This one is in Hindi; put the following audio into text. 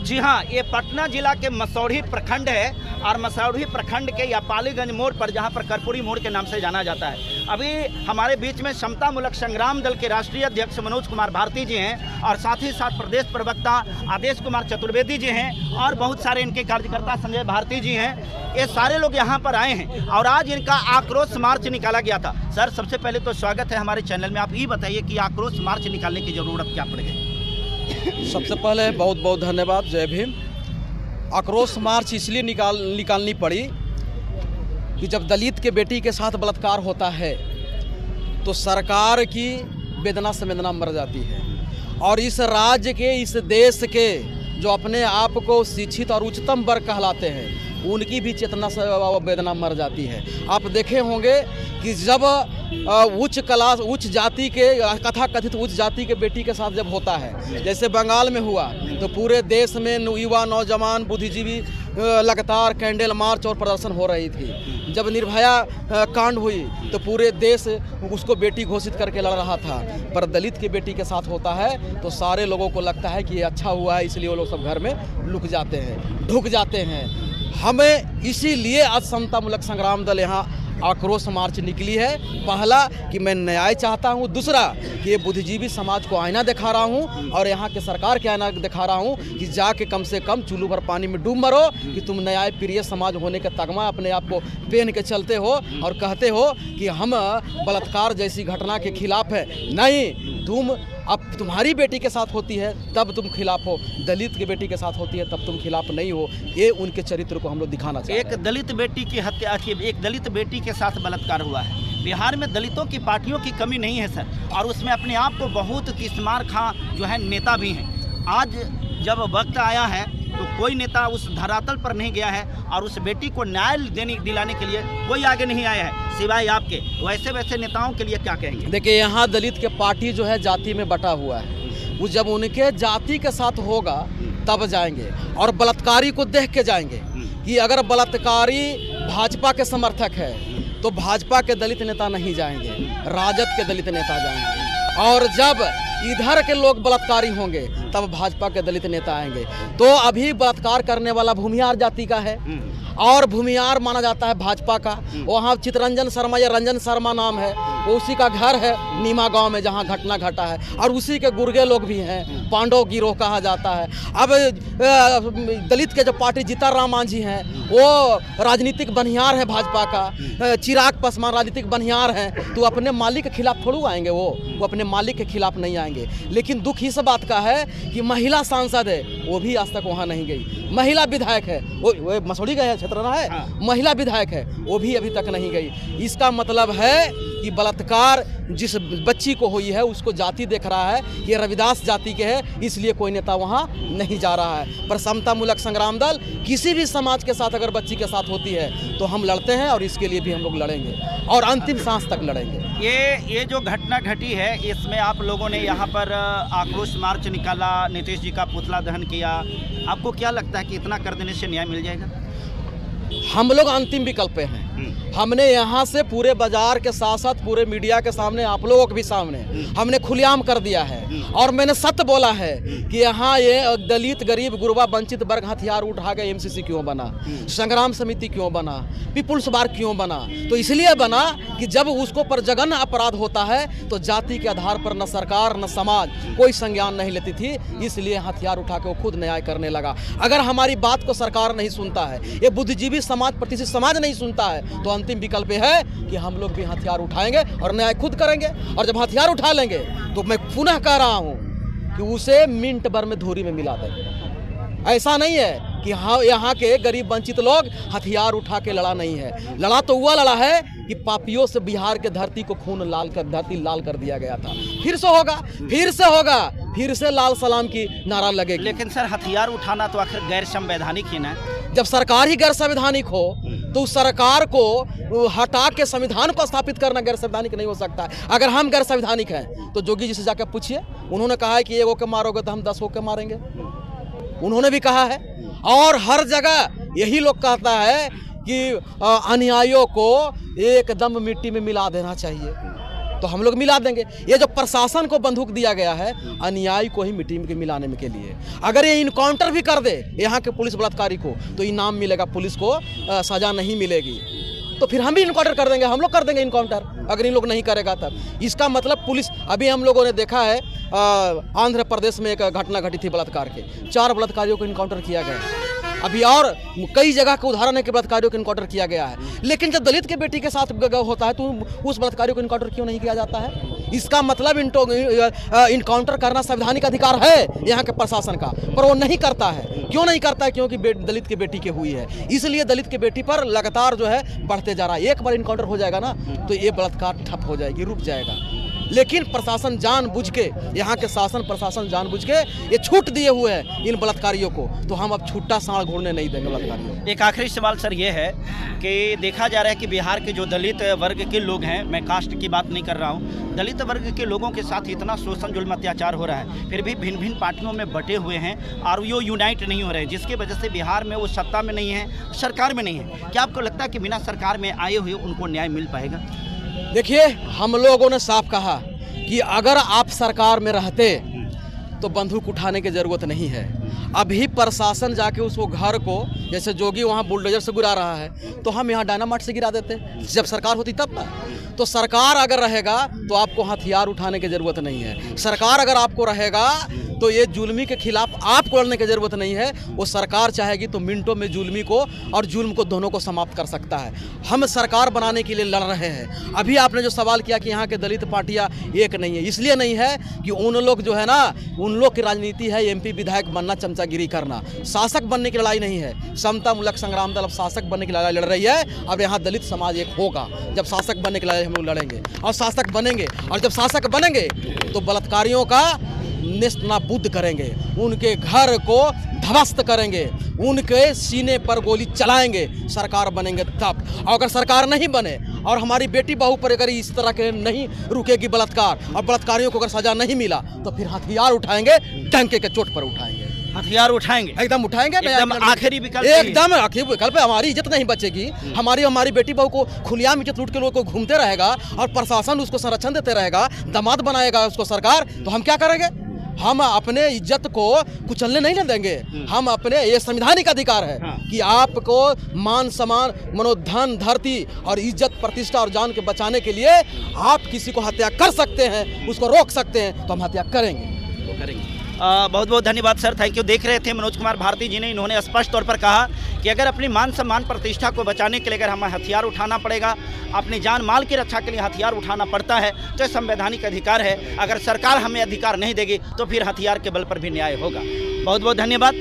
जी हाँ, ये पटना जिला के मसौढ़ी प्रखंड है और मसौढ़ी प्रखंड के या पालीगंज मोड़ पर, जहाँ पर कर्पूरी मोड़ के नाम से जाना जाता है। अभी हमारे बीच में समता मूलक संग्राम दल के राष्ट्रीय अध्यक्ष मनोज कुमार भारती जी हैं और साथ ही साथ प्रदेश प्रवक्ता आदेश कुमार चतुर्वेदी जी हैं और बहुत सारे इनके कार्यकर्ता संजय भारती जी हैं। ये सारे लोग यहाँ पर आए हैं और आज इनका आक्रोश मार्च निकाला गया था। सर, सबसे पहले तो स्वागत है हमारे चैनल में। आप ये बताइए कि आक्रोश मार्च निकालने की ज़रूरत क्या पड़ गई? सबसे पहले बहुत बहुत धन्यवाद, जय भीम। आक्रोश मार्च इसलिए निकालनी पड़ी कि जब दलित के बेटी के साथ बलात्कार होता है तो सरकार की वेदना संवेदना मर जाती है और इस राज्य के, इस देश के जो अपने आप को शिक्षित और उच्चतम वर्ग कहलाते हैं उनकी भी चेतना से वेदना मर जाती है। आप देखे होंगे कि जब उच्च जाति के कथाकथित उच्च जाति के बेटी के साथ जब होता है, जैसे बंगाल में हुआ, तो पूरे देश में युवा नौजवान बुद्धिजीवी लगातार कैंडल मार्च और प्रदर्शन हो रही थी। जब निर्भया कांड हुई तो पूरे देश उसको बेटी घोषित करके लड़ रहा था, पर दलित की बेटी के साथ होता है तो सारे लोगों को लगता है कि ये अच्छा हुआ है, इसलिए वो लोग सब घर में लुक जाते हैं, ढुक जाते हैं। हमें इसीलिए आज समता मूलक संग्राम दल यहाँ आक्रोश मार्च निकली है। पहला कि मैं न्याय चाहता हूँ, दूसरा कि ये बुद्धिजीवी समाज को आईना दिखा रहा हूँ और यहाँ के सरकार के आईना दिखा रहा हूँ कि जाके कम से कम चुल्लू भर पानी में डूब मरो कि तुम न्याय प्रिय समाज होने का तगमा अपने आप को पहन के चलते हो और कहते हो कि हम बलात्कार जैसी घटना के खिलाफ है। नहीं, तुम अब तुम्हारी बेटी के साथ होती है तब तुम खिलाफ हो, दलित की बेटी के साथ होती है तब तुम खिलाफ नहीं हो। ये उनके चरित्र को हम लोग दिखाना चाहते हैं। एक दलित बेटी की हत्या, एक दलित बेटी के साथ बलात्कार हुआ है। बिहार में दलितों की पार्टियों की कमी नहीं है सर, और उसमें अपने आप को बहुत किस्मार खां जो है नेता भी हैं। आज जब वक्त आया है तो कोई नेता उस धरातल पर नहीं गया है और उस बेटी को न्याय दिलाने के लिए कोई आगे नहीं आया है सिवाय आपके। वैसे वैसे नेताओं के लिए क्या कहेंगे? देखिए, यहाँ दलित के पार्टी जो है जाति में बटा हुआ है, वो जब उनके जाति के साथ होगा तब जाएंगे और बलात्कारी को देख के जाएंगे कि अगर बलात्कारी भाजपा के समर्थक है तो भाजपा के दलित नेता नहीं जाएंगे, राजद के दलित नेता जाएंगे। और जब इधर के लोग बलात्कारी होंगे तब भाजपा के दलित नेता आएंगे। तो अभी बलात्कार करने वाला भूमिहार जाति का है और भूमिहार माना जाता है भाजपा का। वहाँ चितरंजन शर्मा या रंजन शर्मा नाम है, वो उसी का घर है नीमा गांव में जहाँ घटना घटा है और उसी के गुर्गे लोग भी हैं, पांडव गिरोह कहा जाता है। अब दलित के जो पार्टी जीतनराम मांझी हैं वो राजनीतिक बनिहार है भाजपा का, चिराग पासवान राजनीतिक बनिहार हैं, तो अपने मालिक के खिलाफ थोड़ू आएंगे, वो अपने मालिक के खिलाफ नहीं आएंगे। लेकिन दुख इस बात का है कि महिला सांसद है वो भी आज तक वहाँ नहीं गई, महिला विधायक है वो मसौढ़ी गए क्षेत्र ना है, महिला विधायक है वो भी अभी तक नहीं गई। इसका मतलब है कि बलात्कार जिस बच्ची को हुई है उसको जाति देख रहा है, ये रविदास जाति के है, इसलिए कोई नेता वहाँ नहीं जा रहा है। पर समता मूलक संग्राम दल किसी भी समाज के साथ अगर बच्ची के साथ होती है तो हम लड़ते हैं और इसके लिए भी हम लोग लड़ेंगे और अंतिम सांस तक लड़ेंगे। ये जो घटना घटी है इसमें आप लोगों ने यहाँ पर आक्रोश मार्च निकाला, नीतीश जी का पुतला दहन किया। आपको क्या लगता है कि इतना कर देने से न्याय मिल जाएगा? हम लोग अंतिम विकल्प पे हैं। हमने यहाँ से पूरे बाजार के साथ साथ पूरे मीडिया के सामने, आप लोगों के भी सामने हमने खुलेआम कर दिया है और मैंने सत्य बोला है कि यहाँ ये दलित गरीब गुरबा वंचित वर्ग हथियार उठा गए। एमसीसी क्यों बना, संग्राम समिति क्यों बना, पीपुल्स बार क्यों बना? तो इसलिए बना कि जब उसको पर जघन्य अपराध होता है तो जाति के आधार पर न सरकार न समाज कोई संज्ञान नहीं लेती थी, इसलिए हथियार उठा के वो खुद न्याय करने लगा। अगर हमारी बात को सरकार नहीं सुनता है, ये बुद्धिजीवी समाज प्रतिष्ठित समाज नहीं सुनता है, तो अंतिम विकल्प है कि हम लोग भी हथियार उठाएंगे और न्याय खुद करेंगे। और जब हथियार उठा लेंगे तो मैं पुनः कह रहा हूं कि उसे मिनट भर में धूरी में मिला देंगे। ऐसा नहीं है कि हाँ यहाँ के गरीब वंचित लोग हथियार उठा के लड़ा नहीं है, लड़ा तो हुआ लड़ा है कि पापियों से बिहार के धरती को खून लाल कर, धरती लाल कर दिया गया था। फिर से होगा, फिर से होगा, फिर से लाल सलाम की नारा लगेगी। लेकिन सर, हथियार उठाना तो आखिर गैर संवैधानिक ही ना। जब सरकार ही गैर संवैधानिक हो तो उस सरकार को हटा के संविधान को स्थापित करना गैर संवैधानिक नहीं हो सकता। अगर हम गैर संवैधानिक हैं तो जोगी जी से जाकर पूछिए, उन्होंने कहा है कि एगो के मारोगे तो हम 10 को मारेंगे, उन्होंने भी कहा है। और हर जगह यही लोग कहता है कि अनुयायियों को एकदम मिट्टी में मिला देना चाहिए। तो हम लोग मिला देंगे। ये जो प्रशासन को बंदूक दिया गया है अन्यायी को ही मिट्टी में मिलाने के लिए, अगर ये इनकाउंटर भी कर दे यहाँ के पुलिस बलात्कारी को तो इनाम मिलेगा, पुलिस को सज़ा नहीं मिलेगी। तो फिर हम भी इनकाउंटर कर देंगे, हम लोग कर देंगे इनकाउंटर अगर इन लोग नहीं करेगा तब। इसका मतलब पुलिस, अभी हम लोगों ने देखा है आंध्र प्रदेश में एक घटना घटी थी बलात्कार के, 4 बलात्कारियों को इनकाउंटर किया गया। अभी और कई जगह का उदाहरण है कि बलात्कारियों को इनकाउंटर किया गया है, लेकिन जब दलित के बेटी के साथ होता है तो उस बलात्कारियों को इनकाउंटर क्यों नहीं किया जाता है? इसका मतलब इनकाउंटर करना संवैधानिक अधिकार है यहाँ के प्रशासन का, पर वो नहीं करता है। क्यों नहीं करता है? क्योंकि दलित की बेटी की हुई है, इसलिए दलित की बेटी पर लगातार जो है बढ़ते जा रहा है। एक बार इनकाउंटर हो जाएगा ना तो ये बलात्कार ठप हो जाएगी, रुक जाएगा। लेकिन प्रशासन जानबूझ के, यहाँ के शासन प्रशासन जानबूझ के ये छूट दिए हुए हैं इन बलात्कारियों को, तो हम अब छुट्टा सांड घोड़ने नहीं देंगे बलात्कारियों को। एक आखिरी सवाल सर ये है कि देखा जा रहा है कि बिहार के जो दलित वर्ग के लोग हैं, मैं कास्ट की बात नहीं कर रहा हूँ, दलित वर्ग के लोगों के साथ इतना शोषण जुल्म अत्याचार हो रहा है, फिर भी भिन्न भिन्न पार्टियों में बटे हुए हैं और वो यूनाइट नहीं हो रहे हैं, जिसकी वजह से बिहार में वो सत्ता में नहीं है, सरकार में नहीं है। क्या आपको लगता है कि बिना सरकार में आए हुए उनको न्याय मिल पाएगा? देखिए, हम लोगों ने साफ कहा कि अगर आप सरकार में रहते तो बंदूक उठाने की ज़रूरत नहीं है। अभी प्रशासन जाके उसको घर को, जैसे जोगी वहाँ बुलडोजर से गिरा रहा है तो हम यहाँ डायनामाइट से गिरा देते जब सरकार होती तब ना। तो सरकार अगर रहेगा तो आपको हथियार उठाने की ज़रूरत नहीं है। सरकार अगर आपको रहेगा तो ये जुल्मी के खिलाफ आपको लड़ने की ज़रूरत नहीं है। वो सरकार चाहेगी तो मिनटों में जुल्मी को और जुल्म को दोनों को समाप्त कर सकता है। हम सरकार बनाने के लिए लड़ रहे हैं। अभी आपने जो सवाल किया कि यहाँ के दलित पार्टियाँ एक नहीं है, इसलिए नहीं है कि उन लोग जो है ना, उन लोग की राजनीति है MP विधायक बनना, चमचागिरी करना। शासक बनने की लड़ाई नहीं है। समता मूलक संग्राम दल अब शासक बनने की लड़ाई लड़ रही है। अब यहाँ दलित समाज एक होगा। जब शासक बनने की लड़ाई हम लोग लड़ेंगे और शासक बनेंगे, और जब शासक बनेंगे तो बलात्कारियों का नेस्त नाबूद करेंगे, उनके घर को ध्वस्त करेंगे, उनके सीने पर गोली चलाएंगे। सरकार बनेंगे तब। और अगर सरकार नहीं बने और हमारी बेटी बहू पर अगर इस तरह के नहीं रुकेगी बलात्कार और बलात्कारियों को अगर सजा नहीं मिला तो फिर हथियार उठाएंगे, डंके के चोट पर उठाएंगे। हथियार उठाएंगे, एकदम उठाएंगे, एकदम आखिरी विकल्प, एकदम आखिरी विकल्प। हमारी इज्जत नहीं बचेगी। हमारी बेटी बहू को खुलेआम इज्जत लूट के लोग को घूमते रहेगा और प्रशासन उसको संरक्षण देते रहेगा, दामाद बनाएगा उसको सरकार, तो हम क्या करेंगे? हम अपने इज्जत को कुचलने नहीं देंगे। हम अपने, ये संवैधानिक अधिकार है कि आपको मान सम्मान, मनोधन, धरती और इज्जत, प्रतिष्ठा और जान के बचाने के लिए आप किसी को हत्या कर सकते हैं, उसको रोक सकते हैं, तो हम हत्या करेंगे। बहुत बहुत धन्यवाद सर, थैंक यू। देख रहे थे मनोज कुमार भारती जी ने, इन्होंने स्पष्ट तौर पर कहा कि अगर अपनी मान सम्मान प्रतिष्ठा को बचाने के लिए अगर हमें हथियार उठाना पड़ेगा, अपनी जान माल की रक्षा के लिए हथियार उठाना पड़ता है, तो यह संवैधानिक अधिकार है। अगर सरकार हमें अधिकार नहीं देगी तो फिर हथियार के बल पर भी न्याय होगा। बहुत बहुत धन्यवाद।